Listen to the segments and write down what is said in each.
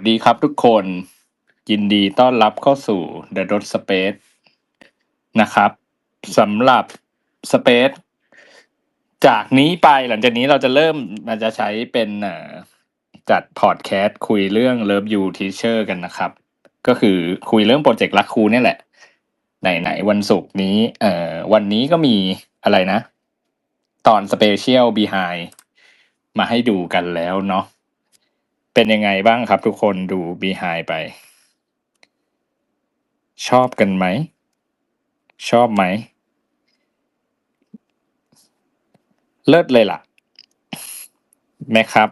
ดีครับทุกคนยินดีต้อนรับเข้าสู่ The Dot Space นะครับสำหรับ Space จากนี้ไปหลังจากนี้เราจะใช้เป็นจัดพอดแคสต์คุยเรื่อง Love You Teacher กันนะครับก็คือคุยเรื่องโปรเจกต์รักครูเนี่ยแหละไหนวันศุกร์นี้วันนี้ก็มีอะไรนะตอน Special Behind มาให้ดูกันแล้วเนาะเป็นยังไงบ้างครับทุกคนดู Behind ไปชอบกันไหมชอบไหมเลิศเลยล่ะแม่ครับ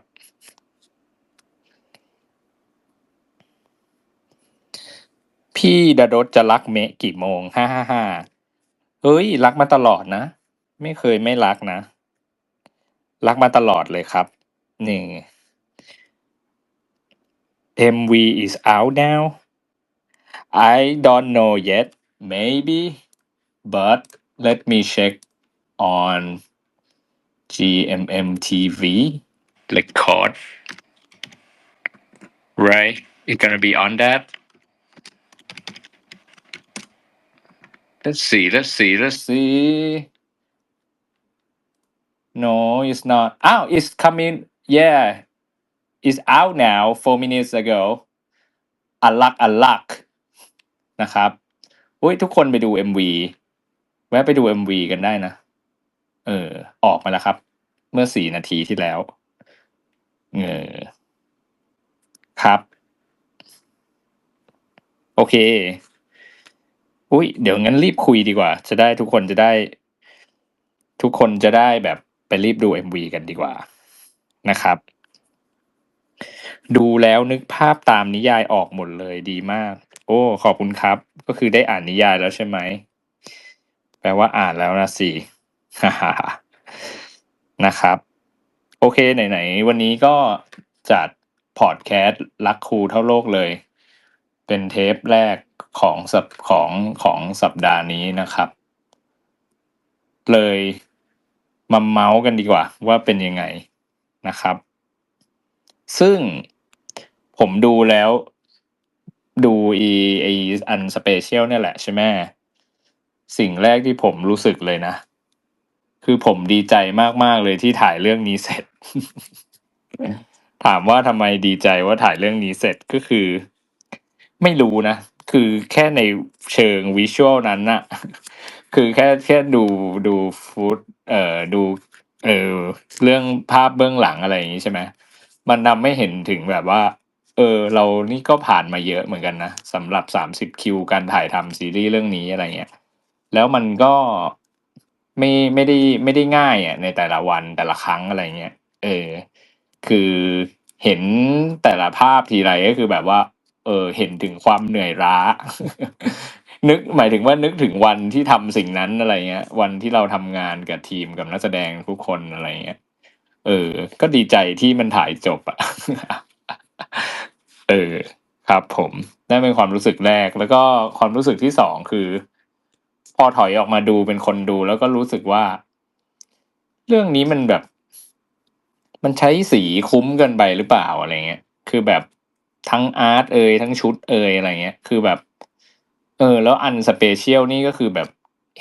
พี่ดาดดจะรักเมะกี่โมง555เฮ้ยรักมาตลอดนะไม่เคยไม่รักนะรักมาตลอดเลยครับนี่ MV is out now I don't know yet maybe but let me check on GMM TV record right it's gonna be on that let's see no it's not it's coming yeah it's out now 4 minutes ago อัลลักนะครับอุ้ยทุกคนไปดู MV แวะไปดู MV กันได้นะออกมาแล้วครับเมื่อ4 นาทีที่แล้วครับโอเคอุ้ยเดี๋ยวงั้นรีบคุยดีกว่าจะได้ทุกคนจะได้แบบไปรีบดู MV กันดีกว่านะครับดูแล้วนึกภาพตามนิยายออกหมดเลยดีมากโอ้ขอบคุณครับก็คือได้อ่านนิยายแล้วใช่ไหมแปลว่าอ่านแล้วนะสิ นะครับโอเคไหนๆวันนี้ก็จัดพอดแคสต์รักครูเท่าโลกเลยเป็นเทปแรกของสัปดาห์นี้นะครับเลยมาเมาส์กันดีกว่าว่าเป็นยังไงนะครับซึ่งผมดูแล้วดูไออันสเปเชียลเนี่ยแหละใช่ไหมสิ่งแรกที่ผมรู้สึกเลยนะคือผมดีใจมากๆเลยที่ถ่ายเรื่องนี้เสร็จ ถามว่าทำไมดีใจว่าถ่ายเรื่องนี้เสร็จก็คือไม่รู้นะคือแค่ในเชิงวิชวลนั้นน่ะ คือแค่ดูฟุตดูเอ่อเรื่องภาพเบื้องหลังอะไรอย่างนี้ใช่ไหมมันทำให้เห็นถึงแบบว่าเรานี่ก็ผ่านมาเยอะเหมือนกันนะสำหรับ30 คิวการถ่ายทำซีรีส์เรื่องนี้อะไรเงี้ยแล้วมันก็ไม่ได้ง่ายอ่ะในแต่ละวันแต่ละครั้งอะไรเงี้ยคือเห็นแต่ละภาพทีไรก็คือแบบว่าเห็นถึงความเหนื่อยล้า หมายถึงว่านึกถึงวันที่ทำสิ่งนั้นอะไรเงี้ยวันที่เราทำงานกับทีมกับนักแสดงทุกคนอะไรเงี้ยก็ดีใจที่มันถ่ายจบอ่ะ เออครับผมนั่นเป็นความรู้สึกแรกแล้วก็ความรู้สึกที่สองคือพอถอยออกมาดูเป็นคนดูแล้วก็รู้สึกว่า เรื่องนี้มันแบบมันใช้สีคุ้มเกินไปหรือเปล่าอะไรเงี้ยคือแบบทั้งอาร์ตทั้งชุดอะไรเงี้ยคือแบบแล้วอันสเปเชียลนี่ก็คือแบบ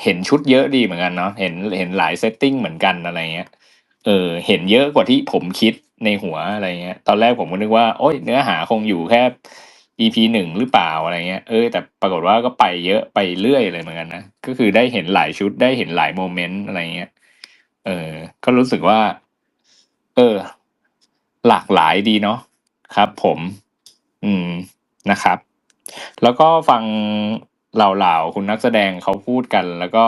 เห็นชุดเยอะดีเหมือนกันเนาะเห็นหลายเซตติ้งเหมือนกันอะไรเงี้ยเห็นเยอะกว่าที่ผมคิดในหัวอะไรเงี้ยตอนแรกผมก็นึกว่าโอ๊ยเนื้อหาคงอยู่แค่ EP 1หรือเปล่าอะไรเงี้ยแต่ปรากฏว่าก็ไปเยอะไปเรื่อยเลยเหมือนกันนะก็คือได้เห็นหลายชุดได้เห็นหลายโมเมนต์อะไรเงี้ยก็รู้สึกว่าเออหลากหลายดีเนาะครับผมอืมนะครับแล้วก็ฟังเหล่าคุณนักแสดงเขาพูดกันแล้วก็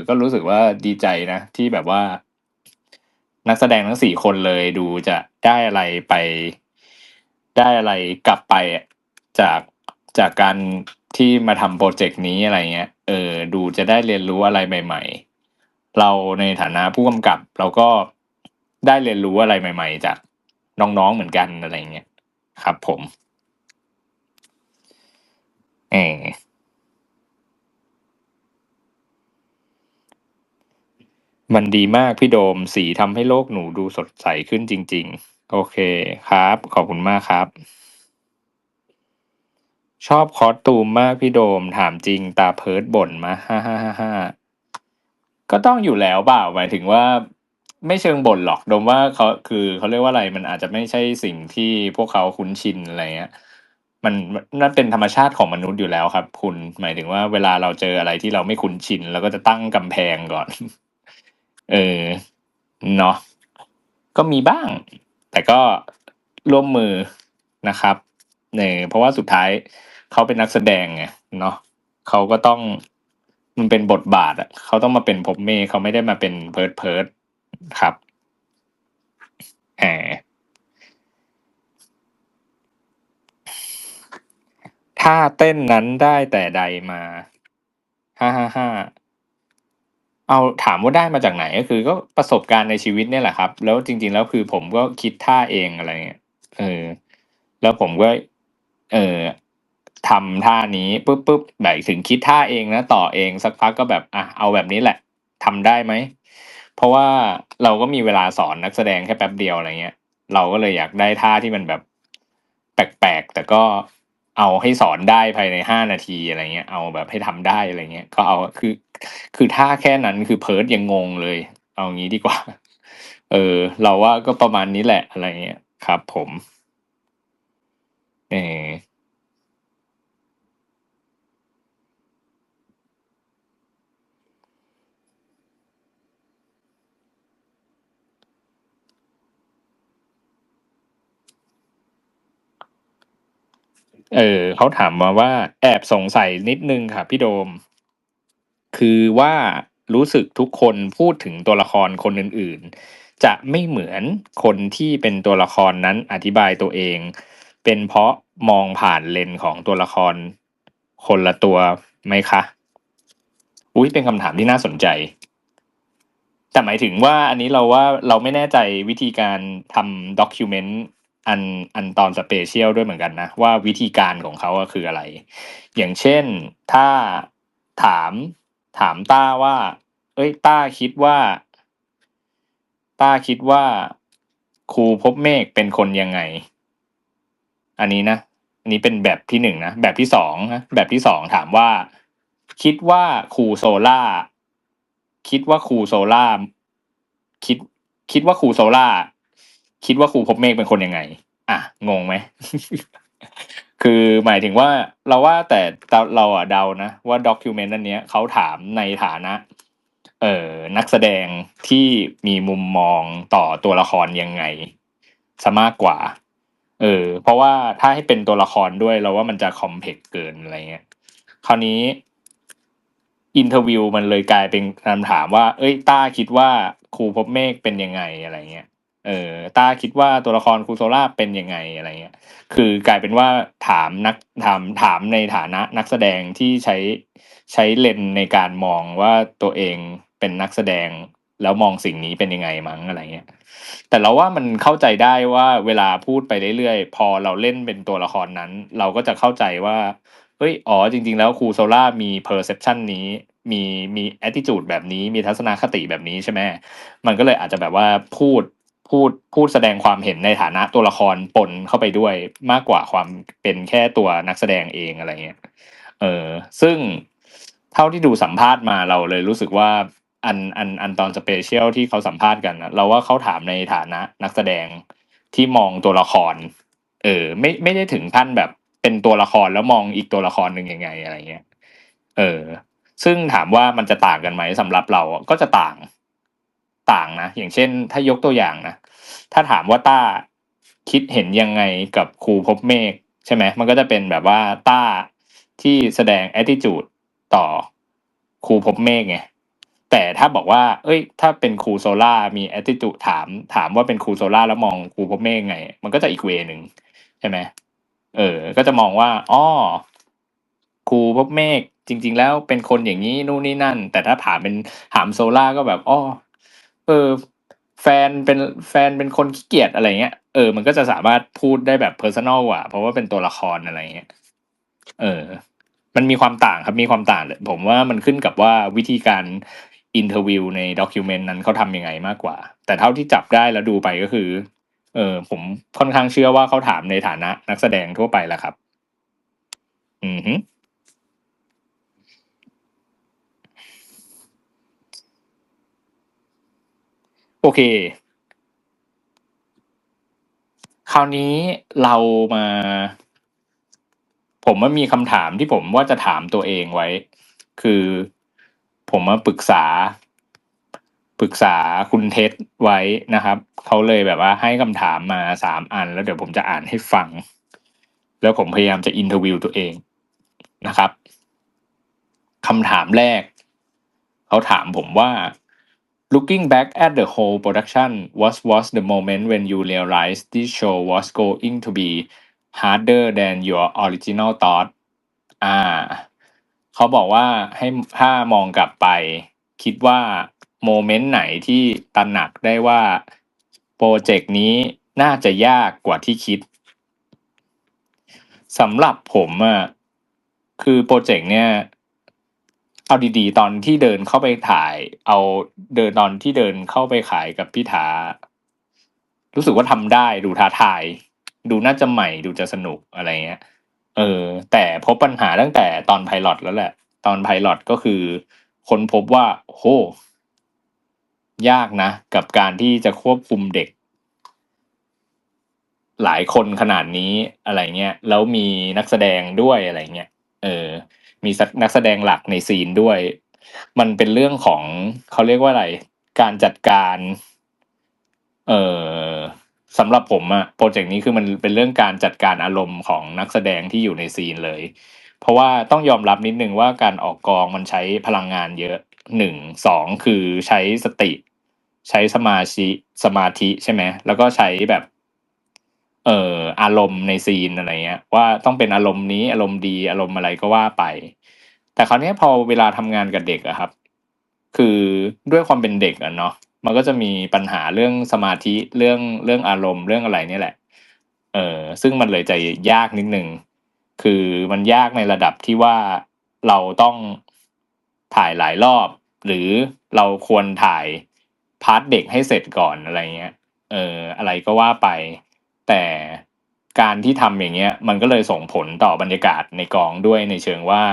ก็รู้สึกว่าดีใจนะที่แบบว่านักแสดงทั้ง4 คนเลยดูจะได้อะไรไปได้อะไรกลับไปจากจากการที่มาทำโปรเจกต์นี้อะไรเงี้ยดูจะได้เรียนรู้อะไรใหม่ๆเราในฐานะผู้กำกับเราก็ได้เรียนรู้อะไรใหม่ๆจากน้องๆเหมือนกันอะไรเงี้ยครับผมเออมันดีมากพี่โดมสีทำให้โลกหนูดูสดใสขึ้นจริงๆโอเคครับขอบคุณมากครับ ชอบคอสตูมมากพี่โดมถามจริงตาเพิร์ดบ่นมาฮ่าฮ่าฮ่าฮ่าก็ต้องอยู่แล้วเปล่าหมายถึงว่าไม่เชิงบ่นหรอกโดมว่าเขาเรียกว่าอะไรมันอาจจะไม่ใช่สิ่งที่พวกเขาคุ้นชินอะไรเงี้ยมันนั่นเป็นธรรมชาติของมนุษย์อยู่แล้วครับคุณหมายถึงว่าเวลาเราเจออะไรที่เราไม่คุ้นชินเราก็จะตั้งกำแพงก่อนเออเนาะก็มีบ้างแต่ก็ร่วมมือนะครับเนี่ยเพราะว่าสุดท้ายเขาเป็นนักแสดงไงเนาะเขาก็ต้องมันเป็นบทบาทอ่ะเขาต้องมาเป็นภพเมฆเขาไม่ได้มาเป็นเพิร์ดครับแหมถ้าเต้นนั้นได้แต่ใดมาฮ่าฮ่าฮ่าเอาถามว่าได้มาจากไหนก็คือก็ประสบการณ์ในชีวิตเนี่ยแหละครับแล้วจริงๆแล้วคือผมก็คิดท่าเองอะไรเงี้ยเออแล้วผมก็เออทำท่านี้ปุ๊บแบบถึงคิดท่าเองนะต่อเองสักพักก็แบบอ่ะเอาแบบนี้แหละทำได้ไหมเพราะว่าเราก็มีเวลาสอนนักแสดงแค่แป๊บเดียวอะไรเงี้ยเราก็เลยอยากได้ท่าที่มันแบบแปลกๆแต่ก็เอาให้สอนได้ภายใน5 นาทีอะไรเงี้ยเอาแบบให้ทำได้อะไรเงี้ยก็เอาคือท่าแค่นั้นคือเพิร์ดยังงงเลยเอางี้ดีกว่าเออเราว่าก็ประมาณนี้แหละอะไรเงี้ยครับผมเออ เขาถามมาว่าแอบสงสัยนิดนึงค่ะพี่โดมคือว่ารู้สึกทุกคนพูดถึงตัวละครคนอื่นๆจะไม่เหมือนคนที่เป็นตัวละครนั้นอธิบายตัวเองเป็นเพราะมองผ่านเลนส์ของตัวละครคนละตัวไหมคะอุ้ยเป็นคำถามที่น่าสนใจ แต่หมายถึงว่าอันนี้เราว่าเราไม่แน่ใจวิธีการทำด็อกิวเมนต์อันอันตอนสเปเชียลด้วยเหมือนกันนะว่าวิธีการของเขาอะคืออะไรอย่างเช่นถ้าถามถามต้าว่าเอ้ยต้าคิดว่าครูพบเมฆเป็นคนยังไงอันนี้นะอันนี้เป็นแบบที่หนึ่งนะแบบที่สองนะแบบที่สองถามว่าคิดว่าครูโซล่าคิดว่าครูโซล่าคิดคิดว่าครูโซล่าคิดว่าครูพบเมฆเป็นคนยังไงอ่ะงงไหมคือหมายถึงว่าเราว่าแต่เราอะเดานะว่าด็อกิวเมนต์อันเนี้ยเขาถามในฐานะนักแสดงที่มีมุมมองต่อตัวละครยังไงซะมากกว่าเพราะว่าถ้าให้เป็นตัวละครด้วยเราว่ามันจะคอมเพล็กซ์เกินอะไรเงี้ยคราวนี้อินเทอร์วิวมันเลยกลายเป็นคำถามว่าเอ้ยต้าคิดว่าครูพบเมฆเป็นยังไงอะไรเงี้ยต้าคิดว่าตัวละครครูโซล่าเป็นยังไงอะไรเงี้ยคือกลายเป็นว่าถามนักถามในฐานะนักแสดงที่ใช้เลนส์ในการมองว่าตัวเองเป็นนักแสดงแล้วมองสิ่งนี้เป็นยังไงมั้งอะไรเงี้ย แต่เราว่ามันเข้าใจได้ว่าเวลาพูดไปเรื่อยๆพอเราเล่นเป็นตัวละครนั้นเราก็จะเข้าใจว่าเฮ้ยอ๋อจริงๆแล้วครูโซล่ามี perception นี้มีมี attitude แบบนี้มีทัศนคติแบบนี้ใช่ไหมมันก็เลยอาจจะแบบว่าพูดแสดงความเห็นในฐานะตัวละครปนเข้าไปด้วยมากกว่าความเป็นแค่ตัวนักแสดงเองอะไรเงี้ยซึ่งเท่าที่ดูสัมภาษณ์มาเราเลยรู้สึกว่า อันตอนสเปเชียลที่เขาสัมภาษณ์กันนะเราว่าเขาถามในฐานะนักแสดงที่มองตัวละครไม่ได้ถึงขั้นแบบเป็นตัวละครแล้วมองอีกตัวละครหนึ่งยังไงอะไรเงี้ยเออซึ่งถามว่ามันจะต่างกันไหมสำหรับเราอะก็จะต่างนะอย่างเช่นถ้ายกตัวอย่างนะถ้าถามว่าต้าคิดเห็นยังไงกับครูพบเมฆใช่ไหมมันก็จะเป็นแบบว่าต้าที่แสดง attitude ต่อครูพบเมฆไง แต่ถ้าบอกว่าเอ้ยถ้าเป็นครูโซล่ามี attitude ถามว่าเป็นครูโซล่าแล้วมองครูพบเมฆไงมันก็จะอีกเวย์หนึ่งใช่ไหมก็จะมองว่าอ้อครูพบเมฆจริงๆแล้วเป็นคนอย่างนี้นู่นนี่นั่นแต่ถ้าถามโซล่าก็แบบอ้อเออแฟนเป็นแฟนเป็นคนขี้เกียจอะไรเงี้ยมันก็จะสามารถพูดได้แบบ personal กว่าเพราะว่าเป็นตัวละครอะไรเงี้ยเออ มันมีความต่างครับมีความต่างเลยผมว่ามันขึ้นกับว่าวิธีการอินเทอร์วิวในด็อกิวเมนต์นั้นเขาทำยังไงมากกว่าแต่เท่าที่จับได้แล้วดูไปก็คือผมค่อนข้างเชื่อว่าเขาถามในฐานะนักแสดงทั่วไปแหละครับ อือฮึโอเคคราวนี้เรามา ผมว่ามีคำถามที่ผมว่าจะถามตัวเองไว้ คือผมมาปรึกษาคุณเท็ดไว้นะครับเขาเลยแบบว่าให้คำถามมา3 อันแล้วเดี๋ยวผมจะอ่านให้ฟังแล้วผมพยายามจะอินเทอร์วิวตัวเองนะครับคำถามแรกเขาถามผมว่า looking back at the whole production what was the moment when you realized this show was going to be harder than your original thought อ่าเขาบอกว่าให้ถ้ามองกลับไปคิดว่าโมเมนต์ไหนที่ตระหนักได้ว่าโปรเจกต์นี้น่าจะยากกว่าที่คิดสำหรับผมอ่ะคือโปรเจกต์เนี้ยเอาดีๆตอนที่เดินเข้าไปถ่ายเอาเดินตอนที่เดินเข้าไปขายกับพี่ถารู้สึกว่าทำได้ดูท้าทายดูน่าจะใหม่ดูจะสนุกอะไรเงี้ยเออแต่พบปัญหาตั้งแต่ตอนไพลอตแล้วแหละตอนไพลอตก็คือค้นพบว่าโหยากนะกับการที่จะควบคุมเด็กหลายคนขนาดนี้อะไรเงี้ยแล้วมีนักแสดงด้วยอะไรเงี้ยเออมีนักแสดงหลักในซีนด้วยมันเป็นเรื่องของเขาเรียกว่าอะไรการจัดการเออสำหรับผมอะโปรเจกต์นี้คือมันเป็นเรื่องการจัดการอารมณ์ของนักแสดงที่อยู่ในซีนเลยเพราะว่าต้องยอมรับนิดนึงว่าการออกกองมันใช้พลังงานเยอะ1 2คือใช้สติใช้สมาธิใช่ไหมแล้วก็ใช้แบบอารมณ์ในซีนอะไรเงี้ยว่าต้องเป็นอารมณ์นี้อารมณ์ดีอารมณ์อะไรก็ว่าไปแต่คราวนี้พอเวลาทำงานกับเด็กอะครับคือด้วยความเป็นเด็กอะเนาะมันก็จะมีปัญหาเรื่องสมาธิเรื่องอารมณ์เรื่องอะไรเนี่ยแหละซึ่งมันเลยจะยากนิดนึงคือมันยากในระดับที่ว่าเราต้องถ่ายหลายรอบหรือเราควรถ่ายพาร์ทเด็กให้เสร็จก่อนอะไรเงี้ยอะไรก็ว่าไป แต่การที่ทำอย่างเงี้ยมันก็เลยส่งผลต่อบรรยากาศในกองด้วยในเชิงว่า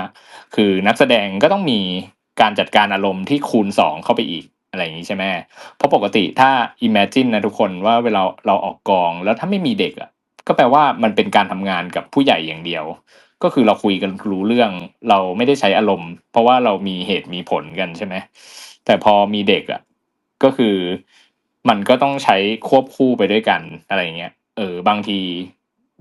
คือนักแสดงก็ต้องมีการจัดการอารมณ์ที่คูณ 2เข้าไปอีกอะไรอย่างนี้ใช่ไหมเพราะปกติถ้า imagine นะทุกคนว่าเวลาเราออกกองแล้วถ้าไม่มีเด็กอ่ะก็แปลว่ามันเป็นการทำงานกับผู้ใหญ่อย่างเดียวก็คือเราคุยกันรู้เรื่องเราไม่ได้ใช้อารมณ์เพราะว่าเรามีเหตุมีผลกันใช่ไหมแต่พอมีเด็กอ่ะก็คือมันก็ต้องใช้ควบคู่ไปด้วยกันอะไรเงี้ย บางที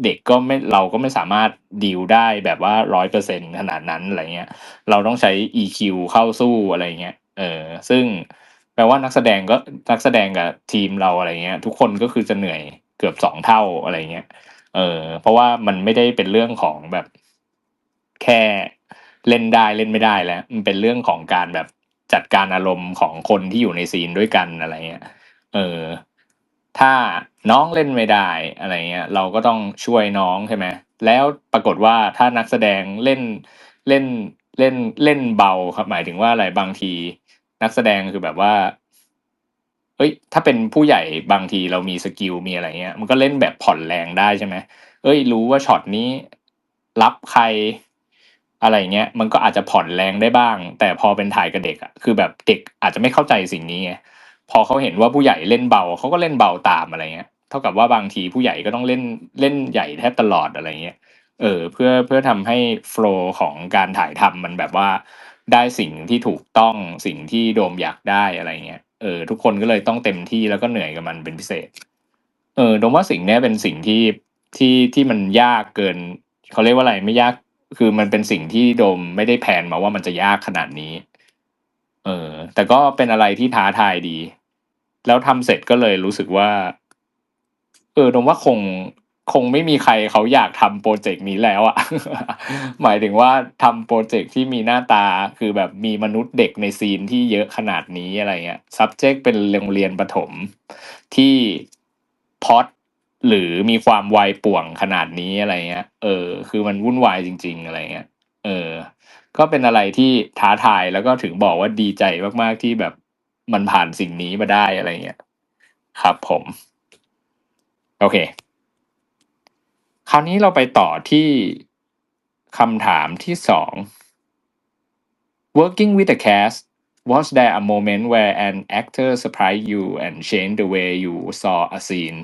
เด็กก็ไม่เราก็ไม่สามารถดีลได้แบบว่า100%ขนาดนั้นอะไรเงี้ยเราต้องใช้ EQ เข้าสู้อะไรเงี้ยซึ่งแปลว่านักแสดงกับทีมเราอะไรเงี้ยทุกคนก็คือจะเหนื่อยเกือบ2 เท่าอะไรเงี้ยเพราะว่ามันไม่ได้เป็นเรื่องของแบบแค่เล่นได้เล่นไม่ได้แล้วมันเป็นเรื่องของการแบบจัดการอารมณ์ของคนที่อยู่ในซีนด้วยกันอะไรเงี้ย เออถ้าน้องเล่นไม่ได้อะไรเงี้ยเราก็ต้องช่วยน้องใช่ไหมแล้วปรากฏว่าถ้านักแสดงเล่นเล่นเบาครับหมายถึงว่าอะไรบางทีนักแสดงคือแบบว่าเอ้ยถ้าเป็นผู้ใหญ่บางทีเรามีสกิลมีอะไรเงี้ยมันก็เล่นแบบผ่อนแรงได้ใช่ไหมเอ้ยรู้ว่าช็อตนี้รับใครอะไรเงี้ยมันก็อาจจะผ่อนแรงได้บ้างแต่พอเป็นถ่ายกับเด็กอะคือแบบเด็กอาจจะไม่เข้าใจสิ่งนี้ไง พอเขาเห็นว่าผู้ใหญ่เล่นเบาเขาก็เล่นเบาตามอะไรเงี้ยเท่ากับว่าบางทีผู้ใหญ่ก็ต้องเล่นใหญ่แทบตลอดอะไรเงี้ยเพื่อทำให้โฟลว์ของการถ่ายทำมันแบบว่าได้สิ่งที่ถูกต้องสิ่งที่โดมอยากได้อะไรเงี้ยทุกคนก็เลยต้องเต็มที่แล้วก็เหนื่อยกับมันเป็นพิเศษโดมว่าสิ่งเนี้ยเป็นสิ่งที่มันยากเกินเขาเรียกว่าอะไรไม่ยากคือมันเป็นสิ่งที่โดมไม่ได้แผนมาว่ามันจะยากขนาดนี้แต่ก็เป็นอะไรที่ท้าทายดี แล้วทำเสร็จก็เลยรู้สึกว่าตรงว่าคงไม่มีใครเขาอยากทำโปรเจกต์นี้แล้วอะหมายถึงว่าทำโปรเจกต์ที่มีหน้าตาคือแบบมีมนุษย์เด็กในซีนที่เยอะขนาดนี้อะไรเงี้ย subject เป็นโรงเรียนประถมที่พล็อตหรือมีความวายป่วงขนาดนี้อะไรเงี้ยคือมันวุ่นวายจริงๆอะไรเงี้ยเออ ก็เป็นอะไรที่ท้าทายแล้วก็ถึงบอกว่าดีใจมากๆที่แบบมันผ่านสิ่งนี้มาได้อะไรเงี้ยครับผมโอเคคราวนี้เราไปต่อที่ คำถามที่2 Working with a cast, was there a moment where an actor surprised you and changed the way you saw a scene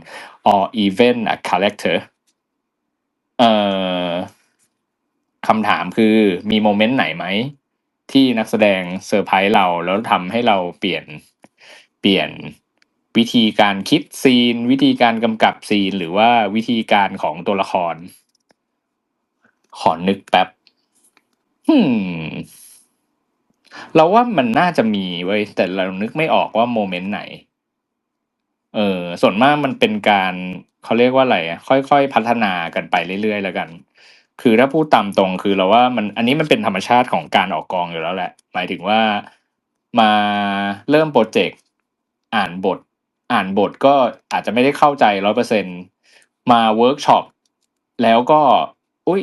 or even a character? เอ่อคำถามคือมีโมเมนต์ไหนไหมที่นักแสดงเซอร์ไพรส์เราแล้วทำให้เราเปลี่ยนวิธีการคิดซีนวิธีการกำกับซีนหรือว่าวิธีการของตัวละครขอนึกแป๊บเราว่ามันน่าจะมีเว้ยแต่เรานึกไม่ออกว่าโมเมนต์ไหนส่วนมากมันเป็นการเขาเรียกว่าอะไรอะค่อยๆพัฒนากันไปเรื่อยๆแล้วกันคือถ้าพูดตามตรงคือเราว่าอันนี้มันเป็นธรรมชาติของการออกกองอยู่แล้วแหละหมายถึงว่ามาเริ่มโปรเจกต์อ่านบทอ่านบทก็อาจจะไม่ได้เข้าใจ100%มาเวิร์กช็อปแล้วก็อุ๊ย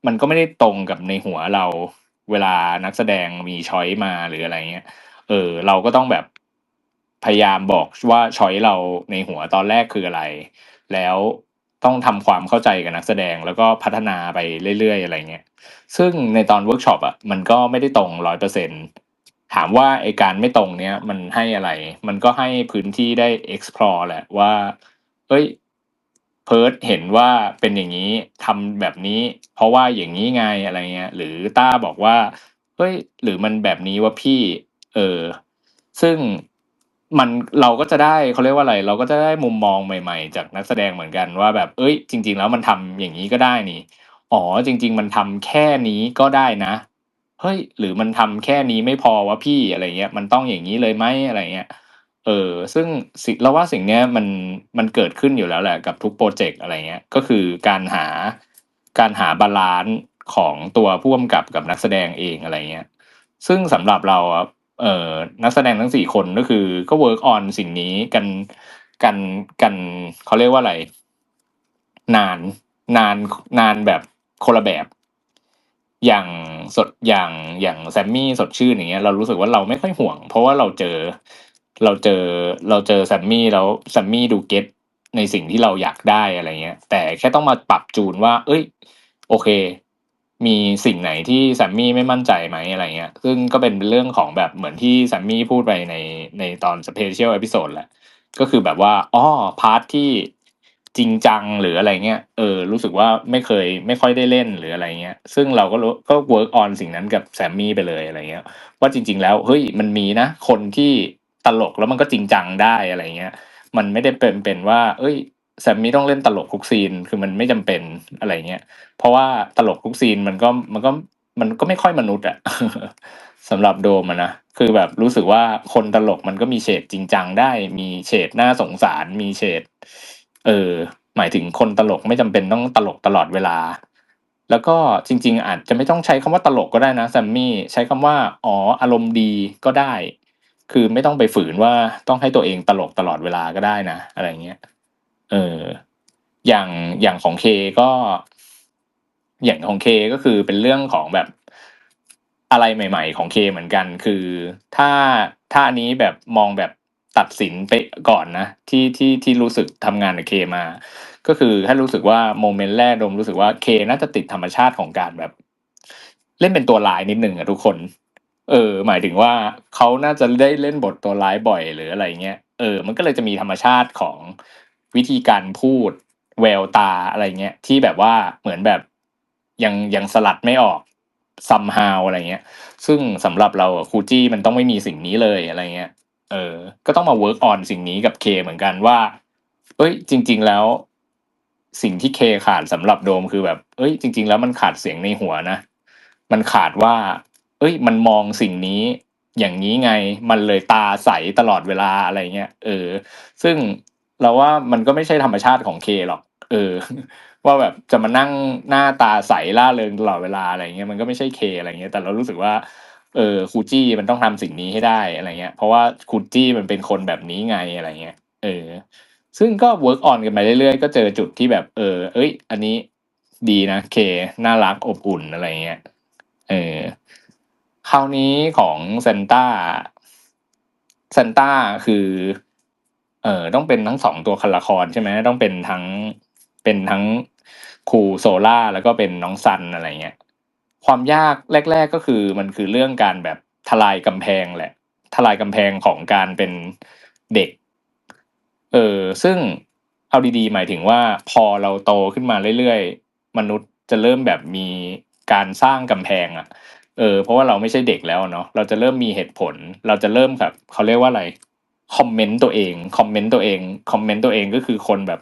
มันก็ไม่ได้ตรงกับในหัวเราเวลานักแสดงมีช้อยส์มาหรืออะไรเงี้ยเราก็ต้องแบบพยายามบอกว่าช้อยส์เราในหัวตอนแรกคืออะไรแล้วต้องทำความเข้าใจกับนักแสดงแล้วก็พัฒนาไปเรื่อยๆอะไรเงี้ยซึ่งในตอนเวิร์กช็อปอ่ะมันก็ไม่ได้ตรง100%ถามว่าไอการไม่ตรงเนี้ยมันให้อะไรมันก็ให้พื้นที่ได้ explore แหละว่าเฮ้ยเพิร์ทเห็นว่าเป็นอย่างนี้ทำแบบนี้เพราะว่าอย่างนี้ไงอะไรเงี้ยหรือต้าบอกว่าเฮ้ยหรือมันแบบนี้วะพี่เออซึ่งมันเราก็จะได้เขาเรียกว่าอะไรเราก็จะได้มุมมองใหม่ๆจากนักแสดงเหมือนกันว่าแบบเอ้ยจริงๆแล้วมันทำอย่างนี้ก็ได้นี่อ๋อจริงๆมันทำแค่นี้ก็ได้นะเฮ้ยหรือมันทำแค่นี้ไม่พอวะพี่อะไรเงี้ยมันต้องอย่างนี้เลยไหมอะไรเงี้ยซึ่งเราว่าสิ่งเนี้ยมันเกิดขึ้นอยู่แล้วแหละกับทุกโปรเจกต์อะไรเงี้ยก็คือการหาบาลานซ์ของตัวผู้กำกับกับนักแสดงเองอะไรเงี้ยซึ่งสำหรับเราอะนักแสดงทั้ง4 คนก็คือก็เวิร์กออนสิ่งนี้กันกันเขาเรียกว่าอะไรนานนานนานแบบคนละแบบอย่างสดอย่างแซมมี่สดชื่นอย่างเงี้ยเรารู้สึกว่าเราไม่ค่อยห่วงเพราะว่าเราเจอเราเจอแซมมี่แล้วแซมมี่ดูเก็ตในสิ่งที่เราอยากได้อะไรเงี้ยแต่แค่ต้องมาปรับจูนว่าเอ้ยโอเคมีสิ่งไหนที่แซมมี่ไม่มั่นใจไหมอะไรเงี้ยซึ่งก็เป็นเรื่องของแบบเหมือนที่แซมมี่พูดไปในตอนสเปเชียลเอพิโซดแหละก็คือแบบว่าพาร์ทที่จริงจังหรืออะไรเงี้ยรู้สึกว่าไม่ค่อยได้เล่นหรืออะไรเงี้ยซึ่งเราก็เวิร์กออนสิ่งนั้นกับแซมมี่ไปเลยอะไรเงี้ยว่าจริงๆแล้วเฮ้ยมันมีนะคนที่ตลกแล้วมันก็จริงจังได้อะไรเงี้ยมันไม่ได้เป็นว่าเอ้ยแซมมี่ต้องเล่นตลกทุกซีนคือมันไม่จำเป็นอะไรเงี้ยเพราะว่าตลกทุกซีนมันก็ไม่ค่อยมนุษย์อะ สำหรับโดมอะนะคือแบบรู้สึกว่าคนตลกมันก็มีเฉดจริงจังได้มีเฉดน่าสงสารมีเฉดเออหมายถึงคนตลกไม่จำเป็นต้องตลกตลอดเวลาแล้วก็จริงๆอาจจะไม่ต้องใช้คำว่าตลกก็ได้นะแซมมี่ใช้คำว่าอารมณ์ดีก็ได้คือไม่ต้องไปฝืนว่าต้องให้ตัวเองตลกตลอดเวลาก็ได้นะอะไรเงี้ยเอออย่างอย่างของเคก็อย่างของเคก็คือเป็นเรื่องของแบบอะไรใหม่ๆของเคเหมือนกันคือถ้าถ้าอันนี้แบบมองแบบตัดสินไปก่อนนะที่รู้สึกทำงานกับเคมาก็คือถ้ารู้สึกว่าโมเมนต์แรกโดมรู้สึกว่าเคน่าจะติดธรรมชาติของการแบบเล่นเป็นตัวร้ายนิดหนึ่งอะทุกคนหมายถึงว่าเขาน่าจะได้เล่นบทตัวร้ายบ่อยหรืออะไรเงี้ยมันก็เลยจะมีธรรมชาติของวิธีการพูดแววตาอะไรเงี้ยที่แบบว่าเหมือนแบบยังสลัดไม่ออก somehow อะไรเงี้ยซึ่งสำหรับเราอะคูจี้มันต้องไม่มีสิ่งนี้เลยอะไรเงี้ยก็ต้องมา work on สิ่งนี้กับเคเหมือนกันว่าเอ้ยจริงๆแล้วสิ่งที่เคขาดสำหรับโดมคือแบบเอ้ยจริงๆแล้วมันขาดเสียงในหัวนะมันขาดว่าเอ้ยมันมองสิ่งนี้อย่างนี้ไงมันเลยตาใสตลอดเวลาอะไรเงี้ยซึ่งเราว่ามันก็ไม่ใช่ธรรมชาติของเคหรอกว่าแบบจะมานั่งหน้าตาใสร่าเริงตลอดเวลาอะไรเงี้ยมันก็ไม่ใช่เคอะไรเงี้ยแต่เรารู้สึกว่าคูจี้มันต้องทำสิ่งนี้ให้ได้อะไรเงี้ยเพราะว่าคูจี้มันเป็นคนแบบนี้ไงอะไรเงี้ยซึ่งก็ work on กันไปเรื่อยๆก็เจอจุดที่แบบเอ้ยอันนี้ดีนะเคน่ารักอบอุ่นอะไรเงี้ยเออคราวนี้ของเซนต้าคือต้องเป็นทั้ง2ตัวละครใช่ไหมต้องเป็นทั้งครูโซล่าแล้วก็เป็นน้องซันอะไรเงี้ย ความยากแรกๆก็คือมันคือเรื่องการแบบทลายกำแพงแหละทลายกำแพงของการเป็นเด็กซึ่งเอาดีๆหมายถึงว่าพอเราโตขึ้นมาเรื่อยๆมนุษย์จะเริ่มแบบมีการสร้างกำแพงอ่ะเพราะว่าเราไม่ใช่เด็กแล้วเนาะเราจะเริ่มมีเหตุผลเราจะเริ่มแบบเขาเรียกว่าอะไรคอมเมนต์ตัวเองคอมเมนต์ตัวเองคอมเมนต์ตัวเองก็คือคนแบบ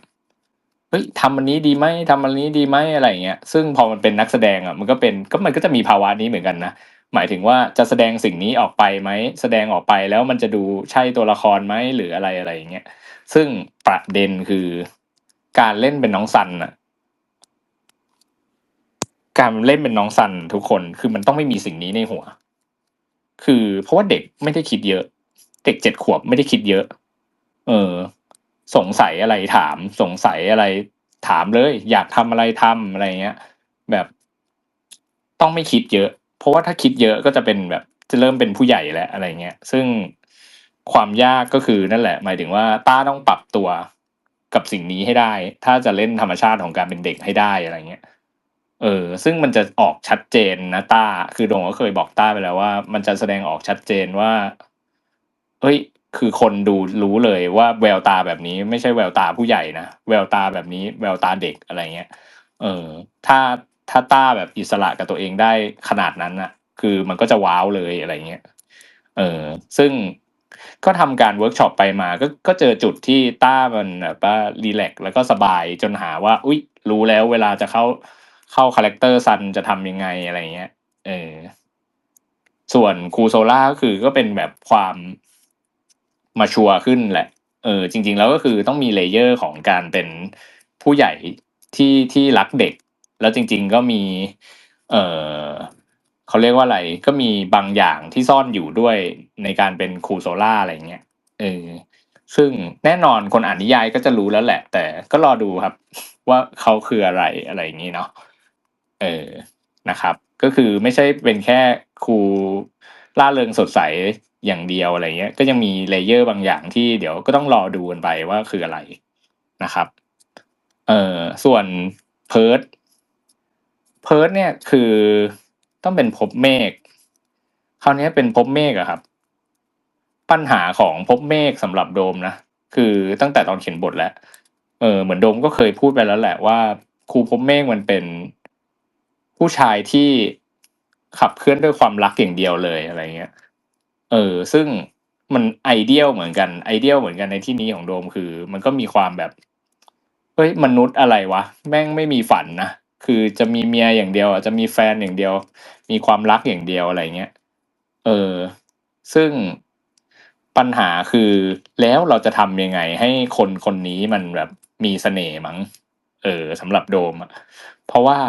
เฮ้ยทำอันนี้ดีไหมทำอันนี้ดีไหมอะไรอย่างเงี้ยซึ่งพอมันเป็นนักแสดงอ่ะมันก็จะมีภาวะนี้เหมือนกันนะหมายถึงว่าจะแสดงสิ่งนี้ออกไปไหมแสดงออกไปแล้วมันจะดูใช่ตัวละครไหมหรืออะไรอะไรอย่างเงี้ยซึ่งประเด็นคือการเล่นเป็นน้องซันน่ะการเล่นเป็นน้องซันทุกคนคือมันต้องไม่มีสิ่งนี้ในหัวคือเพราะว่าเด็กไม่ได้คิดเยอะเด็ก7 ขวบไม่ได้คิดเยอะเออสงสัยอะไรถามสงสัยอะไรถามเลยอยากทำอะไรทำอะไรเงี้ยแบบต้องไม่คิดเยอะเพราะว่าถ้าคิดเยอะก็จะเป็นแบบจะเริ่มเป็นผู้ใหญ่แล้วอะไรเงี้ยซึ่งความยากก็คือนั่นแหละหมายถึงว่าต้าต้องปรับตัวกับสิ่งนี้ให้ได้ถ้าจะเล่นธรรมชาติของการเป็นเด็กให้ได้อะไรเงี้ยซึ่งมันจะออกชัดเจนนะต้าคือโดงก็เคยบอกต้าไปแล้วว่ามันจะแสดงออกชัดเจนว่าเฮ้ยคือคนดูรู้เลยว่าแววตาแบบนี้ไม่ใช่แววตาผู้ใหญ่นะแววตาแบบนี้แววตาเด็กอะไรเงี้ยเออถ้าถ้าต้าแบบอิสระกับตัวเองได้ขนาดนั้นน่ะคือมันก็จะว้าวเลยอะไรเงี้ยซึ่งก็ทำการเวิร์กช็อปไปมาก็เจอจุดที่ต้ามันแบบว่ารีแลกซ์แล้วก็สบายจนหาว่าอุ๊ยรู้แล้วเวลาจะเข้าคาแรคเตอร์ซันจะทำยังไงอะไรเงี้ยเออส่วนครูโซล่าก็คือก็เป็นแบบความมาชัวร์ขึ้นแหละจริงๆแล้วก็คือต้องมีเลเยอร์ของการเป็นผู้ใหญ่ที่รักเด็กแล้วจริงๆก็มีเออเขาเรียกว่าอะไรก็มีบางอย่างที่ซ่อนอยู่ด้วยในการเป็นครูโซล่าอะไรเงี้ยเออซึ่งแน่นอนคนอ่านนิยายก็จะรู้แล้วแหละแต่ก็รอดูครับว่าเขาคืออะไรอะไรอย่างนี้เนาะเออ นะครับก็คือไม่ใช่เป็นแค่ครูร่าเริงสดใสอย่างเดียวอะไรเงี้ยก็ยังมีเลเยอร์บางอย่างที่เดี๋ยวก็ต้องรอดูกันไปว่าคืออะไรนะครับส่วนเพิร์ดเพิร์ดเนี่ยคือต้องเป็นภพเมฆคราวนี้เป็นภพเมฆอะครับปัญหาของภพเมฆสำหรับโดมนะคือตั้งแต่ตอนเขียนบทแล้วเหมือนโดมก็เคยพูดไปแล้วแหละว่าครูภพเมฆมันเป็นผู้ชายที่ขับเคลื่อนด้วยความรักอย่างเดียวเลยอะไรเงี้ยซึ่งมันไอเดียลเหมือนกันไอเดียลเหมือนกันในที่นี้ของโดมคือมันก็มีความแบบเฮ้ยมนุษย์อะไรวะแม่งไม่มีฝันนะคือจะมีเมียอย่างเดียวอ่ะจะมีแฟนอย่างเดียวมีความรักอย่างเดียวอะไรเงี้ยเออซึ่งปัญหาคือแล้วเราจะทำยังไงให้คนคนนี้มันแบบมีเสน่ห์มั้งสำหรับโดมอ่ะเพราะว่า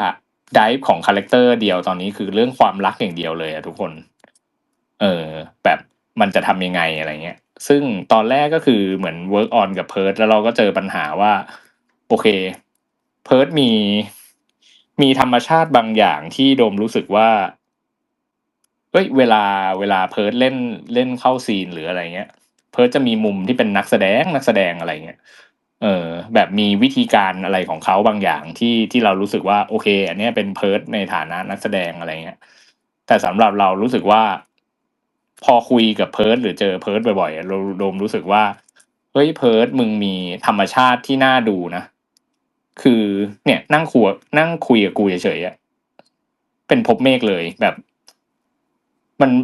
ไดฟ์ของคาแรคเตอร์เดียวตอนนี้คือเรื่องความรักอย่างเดียวเลยอะทุกคนแบบมันจะทำยังไงอะไรเงี้ยซึ่งตอนแรกก็คือเหมือน work on กับเพิร์ดแล้วเราก็เจอปัญหาว่าโอเคเพิร์ดมีธรรมชาติบางอย่างที่โดมรู้สึกว่า เอ้ยเวลาเพิร์ทเล่นเข้าซีนหรืออะไรเงี้ยเพิร์ทจะมีมุมที่เป็นนักแสดงอะไรเงี้ยแบบมีวิธีการอะไรของเขาบางอย่างที่เรารู้สึกว่าโอเคอันเนี้ยเป็นเพิร์ทในฐานะนักแสดงอะไรเงี้ยแต่สำหรับเรารู้สึกว่าพอคุยกับเพิร์ทหรือเจอเพิร์ทบ่อยๆเราโดมรู้สึกว่าเฮ้ยเพิร์ทมึงมีธรรมชาติที่น่าดูนะคือเนี่ยนั่งคุยกับกูเฉยๆอะเป็นภพเมฆเลยแบบ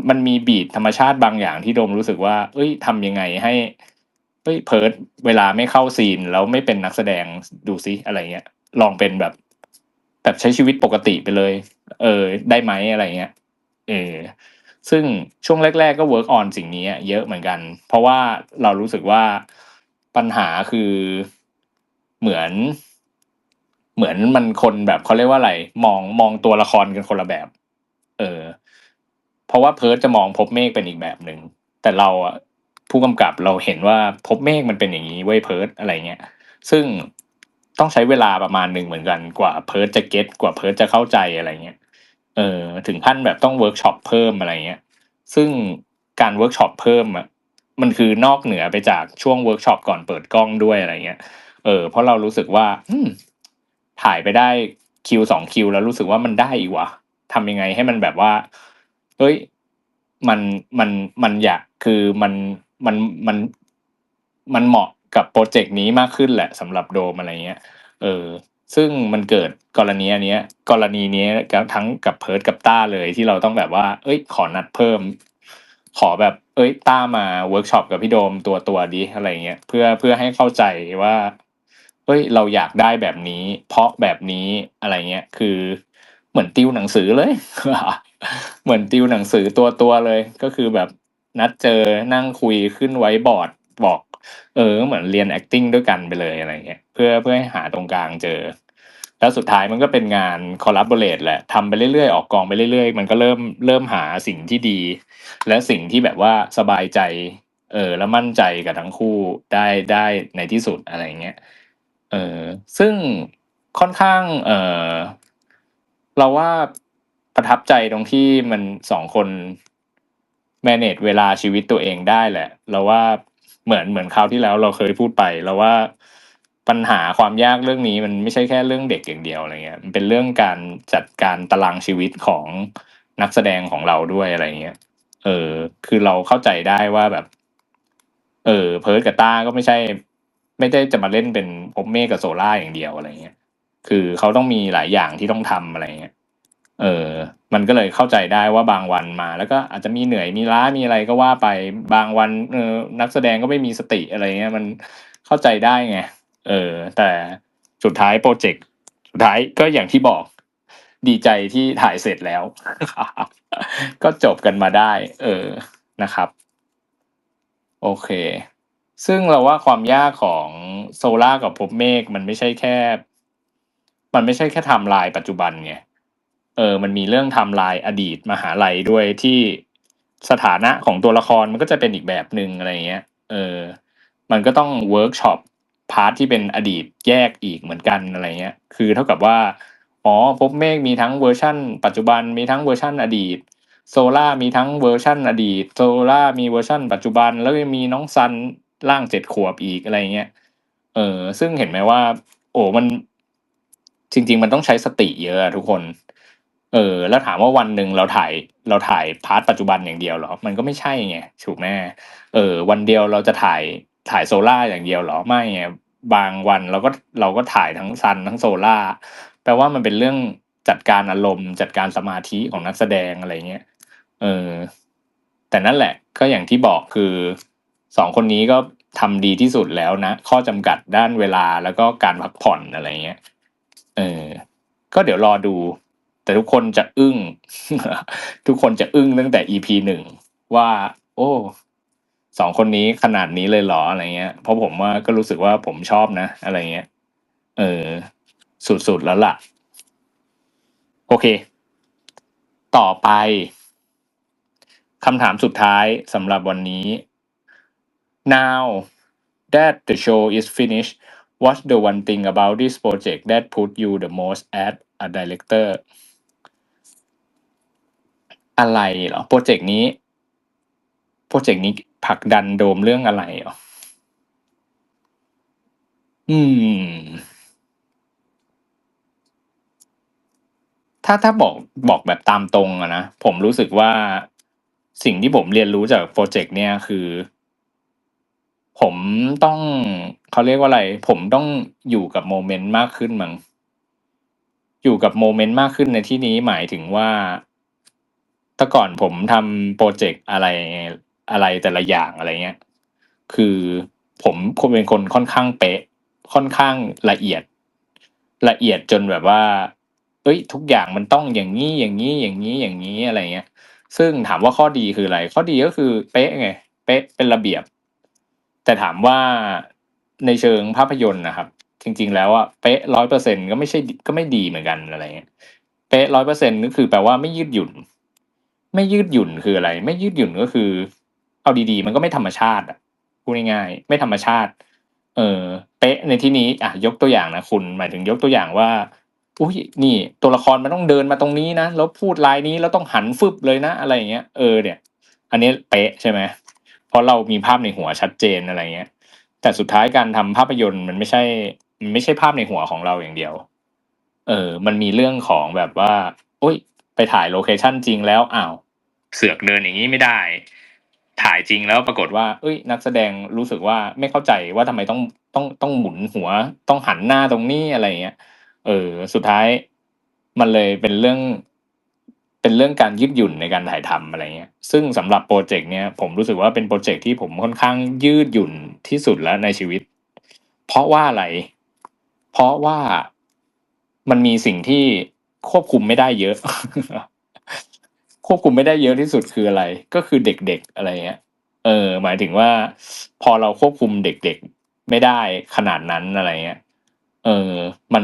มันมีบีทธรรมชาติบางอย่างที่โดมรู้สึกว่าเอ้ยทำยังไงให้เฮ้ยเพิร์ดเวลาไม่เข้าซีนแล้วไม่เป็นนักแสดงดูซิอะไรเงี้ยลองเป็นแบบใช้ชีวิตปกติไปเลยได้ไหมอะไรเงี้ยเออซึ่งช่วงแรกๆก็เวิร์กออนสิ่งนี้เยอะเหมือนกันเพราะว่าเรารู้สึกว่าปัญหาคือเหมือนเหมือนมันคนแบบเขาเรียกว่าอะไรมองตัวละครกันคนละแบบเออ เพราะว่าเพิร์ทจะมองภพเมฆเป็นอีกแบบหนึ่งแต่เราอ่ะผู้กำกับเราเห็นว่าภพเมฆมันเป็นอย่างนี้เว้ยเพิร์ทอะไรเงี้ยซึ่งต้องใช้เวลาประมาณหนึ่งเหมือนกันกว่าเพิร์ทจะเก็ตกว่าเพิร์ทจะเข้าใจอะไรเงี้ยถึงขั้นแบบต้องเวิร์กช็อปเพิ่มอะไรเงี้ยซึ่งการเวิร์กช็อปเพิ่มอ่ะมันคือนอกเหนือไปจากช่วงเวิร์กช็อปก่อนเปิดกล้องด้วยอะไรเงี้ยเพราะเรารู้สึกว่าถ่ายไปได้คิว2 คิวแล้วรู้สึกว่ามันได้อีกว่ะ ทำยังไงให้มันแบบว่าเฮ้ยมันมันมันอยากคือมันมันมันเหมาะกับโปรเจกต์นี้มากขึ้นแหละสำหรับโดมอะไรเงี้ยเออซึ่งมันเกิดกรณีเนี้ยกับทั้งกับเพิร์ทกับต้าเลยที่เราต้องแบบว่าเอ้ยขอนัดเพิ่มขอแบบเอ้ยต้ามาเวิร์กช็อปกับพี่โดมตัวดิอะไรเงี้ยเพื่อให้เข้าใจว่าเฮ้ยเราอยากได้แบบนี้เพราะแบบนี้อะไรเงี้ยคือเหมือนติวหนังสือเลย เหมือนติวหนังสือตัวเลยก็คือแบบนัดเจอนั่งคุยขึ้นไว้บอร์ดบอกเหมือนเรียน acting ด้วยกันไปเลยอะไรเงี้ยเพื่อให้หาตรงกลางเจอแล้วสุดท้ายมันก็เป็นงาน collaborate แหละทำไปเรื่อยๆออกกองไปเรื่อยๆมันก็เริ่มหาสิ่งที่ดีและสิ่งที่แบบว่าสบายใจแล้วมั่นใจกับทั้งคู่ได้ในที่สุดอะไรเงี้ยเออซึ่งค่อนข้างเราว่าประทับใจตรงที่มันสองคน manage เวลาชีวิตตัวเองได้แหละเราว่าเหมือนคราวที่แล้วเราเคยพูดไปเราว่าปัญหาความยากเรื่องนี้มันไม่ใช่แค่เรื่องเด็กอย่างเดียวอะไรเงี้ยมันเป็นเรื่องการจัดการตารางชีวิตของนักแสดงของเราด้วยอะไรเงี้ยเออคือเราเข้าใจได้ว่าแบบเพิร์ทกับต้าก็ไม่ได้จะมาเล่นเป็นพบเมฆกับโซล่าอย่างเดียวอะไรเงี้ยคือเขาต้องมีหลายอย่างที่ต้องทำอะไรเงี้ย เออมันก็เลยเข้าใจได้ว่าบางวันมาแล้วก็อาจจะมีเหนื่อยมีล้ามีอะไรก็ว่าไปบางวันนักแสดงก็ไม่มีสติอะไรเงี้ยมันเข้าใจได้ไงแต่สุดท้ายโปรเจกต์สุดท้ายก็อย่างที่บอกดีใจที่ถ่ายเสร็จแล้ว ก็จบกันมาได้นะครับโอเคซึ่งเราว่าความยากของโซล่ากับภพเมฆมันไม่ใช่แค่ไทม์ไลน์ปัจจุบันไงมันมีเรื่องไทม์ไลน์อดีตมหาลัยด้วยที่สถานะของตัวละครมันก็จะเป็นอีกแบบหนึ่งอะไรเงี้ยเออมันก็ต้องเวิร์กช็อปพาร์ทที่เป็นอดีตแยกอีกเหมือนกันอะไรเงี้ยคือเท่ากับว่าอ๋อภพเมฆมีทั้งเวอร์ชั่นปัจจุบันมีทั้งเวอร์ชั่นอดีตโซล่ามีทั้งเวอร์ชั่นอดีตโซล่ามีเวอร์ชั่นปัจจุบันแล้วยังมีน้องซันร่าง7 ขวบอีกอะไรเงี้ยซึ่งเห็นไหมว่าโอ้มันจริงๆมันต้องใช้สติเยอะอะทุกคน แล้วถามว่าวันหนึ่งเราถ่ายพาร์ทปัจจุบันอย่างเดียวเหรอมันก็ไม่ใช่ไงถูกไหมวันเดียวเราจะถ่ายโซล่าอย่างเดียวเหรอไม่ไงบางวันเราก็ถ่ายทั้งซันทั้งโซล่าแปลว่ามันเป็นเรื่องจัดการอารมณ์จัดการสมาธิของนักแสดงอะไรเงี้ยเออแต่นั่นแหละก็อย่างที่บอกคือสองคนนี้ก็ทำดีที่สุดแล้วนะข้อจำกัดด้านเวลาแล้วก็การพักผ่อนอะไรเงี้ยเออ ก็เดี๋ยวรอดูแต่ทุกคนจะอึ้ง ทุกคนจะอึ้งตั้งแต่ EP 1ว่าโอ้สองคนนี้ขนาดนี้เลยเหรออะไรเงี้ยเพราะผมว่าก็รู้สึกว่าผมชอบนะอะไรเงี้ยเออสุดๆแล้วล่ะโอเคต่อไปคำถามสุดท้ายสำหรับวันนี้ now that the show is finished what's the one thing about this project that put you the most as a director อะไรเหรอโปรเจกต์นี้ผลักดันโดมเรื่องอะไรเหรออืมถ้าบอกแบบตามตรงอะนะผมรู้สึกว่าสิ่งที่ผมเรียนรู้จากโปรเจกต์เนี่ยคือผมต้องเขาเรียกว่าอะไรผมต้องอยู่กับโมเมนต์มากขึ้นมั้งอยู่กับโมเมนต์มากขึ้นในที่นี้หมายถึงว่าแต่ก่อนผมทำโปรเจกต์อะไรแต่ละอย่างอะไรเงี้ยคือผมเป็นคนค่อนข้างเป๊ะค่อนข้างละเอียดจนแบบว่าเอ้ยทุกอย่างมันต้องอย่างนี้อย่างนี้อย่างนี้อย่างนี้อะไรเงี้ยซึ่งถามว่าข้อดีคืออะไรข้อดีก็คือเป๊ะไงเป๊ะเป็นระเบียบแต่ถามว่าในเชิงภาพยนตร์นะครับจริงๆแล้วอะเป๊ะ100%ก็ไม่ใช่ก็ไม่ดีเหมือนกันอะไรเงี้ยเป๊ะ100%ก็คือแปลว่าไม่ยืดหยุ่นไม่ยืดหยุ่นคืออะไรไม่ยืดหยุ่นก็คือเอาดีๆมันก็ไม่ธรรมชาติอะพูดง่ายๆไม่ธรรมชาติเออเป๊ะในที่นี้ยกตัวอย่างนะคุณหมายถึงยกตัวอย่างว่าอุ้ยนี่ตัวละครมันต้องเดินมาตรงนี้นะแล้วพูดไลน์นี้แล้วต้องหันฟึบเลยนะอะไรอย่างเงี้ยเนี่ยอันนี้เป๊ะใช่ไหมเพราะเรามีภาพในหัวชัดเจนอะไรเงี้ยแต่สุดท้ายการทำภาพยนตร์มันไม่ใช่ภาพในหัวของเราอย่างเดียวมันมีเรื่องของแบบว่าโอ๊ย ไปถ่ายโลเคชั่นจริงแล้วอ้าวเสือกเดินอย่างนี้ไม่ได้ ถ่ายจริงแล้วปรากฏว่าเอ้ยนักแสดงรู้สึกว่าไม่เข้าใจว่าทำไมต้องหมุนหัวต้องหันหน้าตรงนี้อะไรเงี้ยสุดท้ายมันเลยเป็นเรื่องการยืดหยุ่นในการถ่ายทำอะไรเงี้ยซึ่งสำหรับโปรเจกต์เนี้ยผมรู้สึกว่าเป็นโปรเจกต์ที่ผมค่อนข้างยืดหยุ่นที่สุดแล้วในชีวิตเพราะว่าอะไรเพราะว่ามันมีสิ่งที่ควบคุมไม่ได้เยอะ ควบคุมไม่ได้เยอะที่สุดคืออะไรก็คือเด็กๆอะไรเงี้ยหมายถึงว่าพอเราควบคุมเด็กๆไม่ได้ขนาดนั้นอะไรเงี้ยเออมัน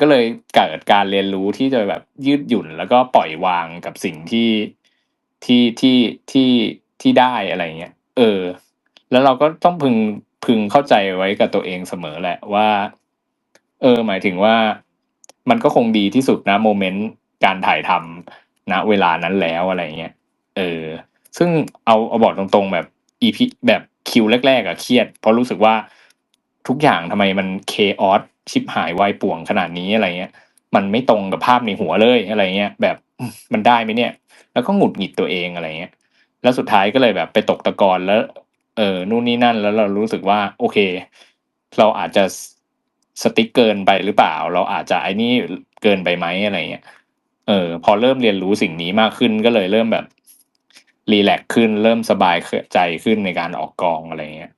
ก็เลยเกิดการเรียนรู้ที่จะแบบยืดหยุ่นแล้วก็ปล่อยวางกับสิ่งที่ที่ที่ได้อะไรเงี้ยแล้วเราก็ต้องพึงเข้าใจไว้กับตัวเองเสมอแหละว่าหมายถึงว่ามันก็คงดีที่สุดนะโมเมนต์การถ่ายทำณเวลานั้นแล้วอะไรเงี้ยเออซึ่งเอาบอกตรงๆแบบอีพีแบบคิวแรกๆอะเครียดเพราะรู้สึกว่าทุกอย่างทำไมมันเคออสชิบหายวายป่วงขนาดนี้อะไรเงี้ยมันไม่ตรงกับภาพในหัวเลยอะไรเงี้ยแบบมันได้ไหมเนี่ยแล้วก็หงุดหงิดตัวเองอะไรเงี้ยแล้วสุดท้ายก็เลยแบบไปตกตะกอนแล้วนู่นนี่นั่นแล้วเรารู้สึกว่าโอเคเราอาจจะสติ๊กเกินไปหรือเปล่าเราอาจจะไอ้นี่เกินไปไหมอะไรเงี้ยพอเริ่มเรียนรู้สิ่งนี้มากขึ้นก็เลยเริ่มแบบรีแลกซ์ขึ้นเริ่มสบายใจขึ้นในการออกกองอะไรเงี้ย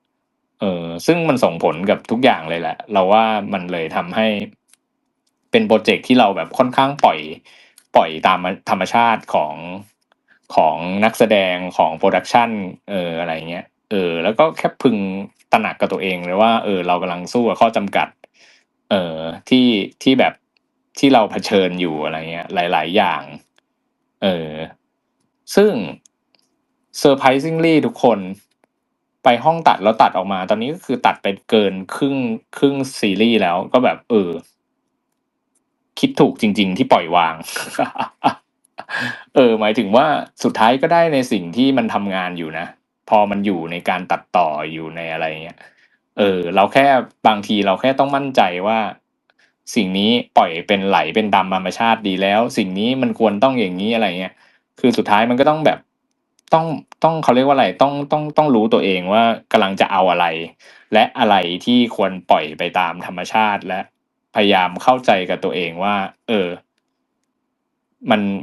ซึ่งมันส่งผลกับทุกอย่างเลยแหละเราว่ามันเลยทำให้เป็นโปรเจกต์ที่เราแบบค่อนข้างปล่อยตามธรรมชาติของนักแสดงของโปรดักชันอะไรเงี้ยแล้วก็แค่พึงตระหนักกับตัวเองเลยว่าเรากำลังสู้กับข้อจำกัดเอ่อที่ที่แบบที่เราเผชิญอยู่อะไรเงี้ยหลายๆอย่างเออซึ่ง surprisingly ทุกคนไปห้องตัดแล้วตัดออกมาตอนนี้ก็คือตัดไปเกินครึ่งซีรีส์แล้วก็แบบคิดถูกจริงๆที่ปล่อยวาง หมายถึงว่าสุดท้ายก็ได้ในสิ่งที่มันทำงานอยู่นะพอมันอยู่ในการตัดต่ออยู่ในอะไรเงี้ยเราแค่บางทีเราแค่ต้องมั่นใจว่าสิ่งนี้ปล่อยเป็นไหลเป็นตามธรรมชาติดีแล้วสิ่งนี้มันควรต้องอย่างนี้อะไรเงี้ยคือสุดท้ายมันก็ต้องแบบต้องเขาเรียกว่าอะไรต้องรู้ตัวเองว่ากำลังจะเอาอะไรและอะไรที่ควรปล่อยไปตามธรรมชาติและพยายามเข้าใจกับตัวเองว่า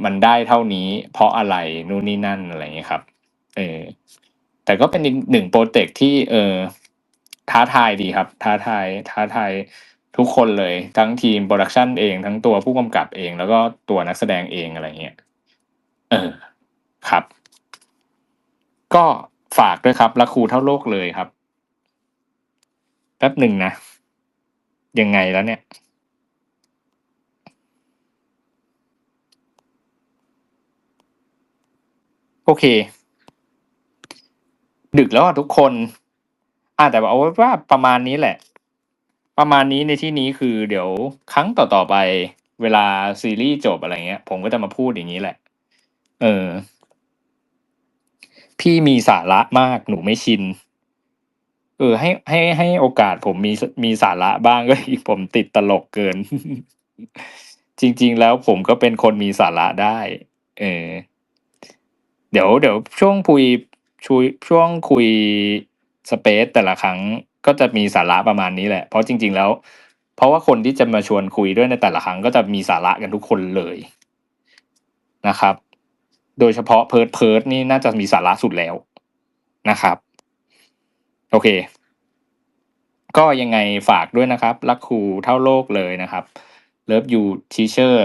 มันได้เท่านี้เพราะอะไรนู่นนี่นั่นอะไรอย่างเงี้ยครับเออแต่ก็เป็นอีกหนึ่งโปรเจกต์ที่ท้าทายดีครับท้าทายทุกคนเลยทั้งทีมโปรดักชันเองทั้งตัวผู้กำกับเองแล้วก็ตัวนักแสดงเองอะไรเงี้ยเออครับ ก็ฝากด้วยครับรักครูเท่าโลกเลยครับแป๊บหนึ่งนะยังไงแล้วเนี่ยโอเคดึกแล้วทุกคนแต่เอาไว้ว่าประมาณนี้แหละประมาณนี้ในที่นี้คือเดี๋ยวครั้งต่อๆไปเวลาซีรีส์จบอะไรเงี้ยผมก็จะมาพูดอย่างนี้แหละเออพี่มีสาระมากหนูไม่ชินให้โอกาสผมมีสาระบ้างก็อีกผมติดตลกเกินจริงๆแล้วผมก็เป็นคนมีสาระได้เออเดี๋ยวช่วงคุยสเปซแต่ละครั้งก็จะมีสาระประมาณนี้แหละเพราะจริงๆแล้วเพราะว่าคนที่จะมาชวนคุยด้วยในแต่ละครั้งก็จะมีสาระกันทุกคนเลยนะครับโดยเฉพาะเพิร์ดนี่น่าจะมีสาระสุดแล้วนะครับโอเคก็ยังไงฝากด้วยนะครับรักครูเท่าโลกเลยนะครับ Love You Teacher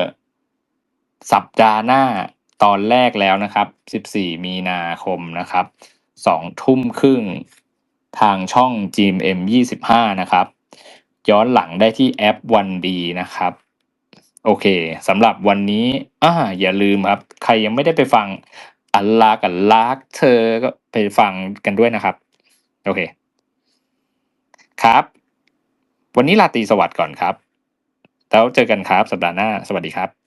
สัปดาห์หน้าตอนแรกแล้วนะครับ14มีนาคมนะครับ20:30ทางช่อง GMM25 นะครับย้อนหลังได้ที่แอปวันดีนะครับโอเคสำหรับวันนี้อย่าลืมครับใครยังไม่ได้ไปฟังอัลลากับลักเธอก็ไปฟังกันด้วยนะครับโอเคครับวันนี้ราตรีสวัสดิ์ก่อนครับแล้วเจอกันครับสัปดาห์หน้าสวัสดีครับ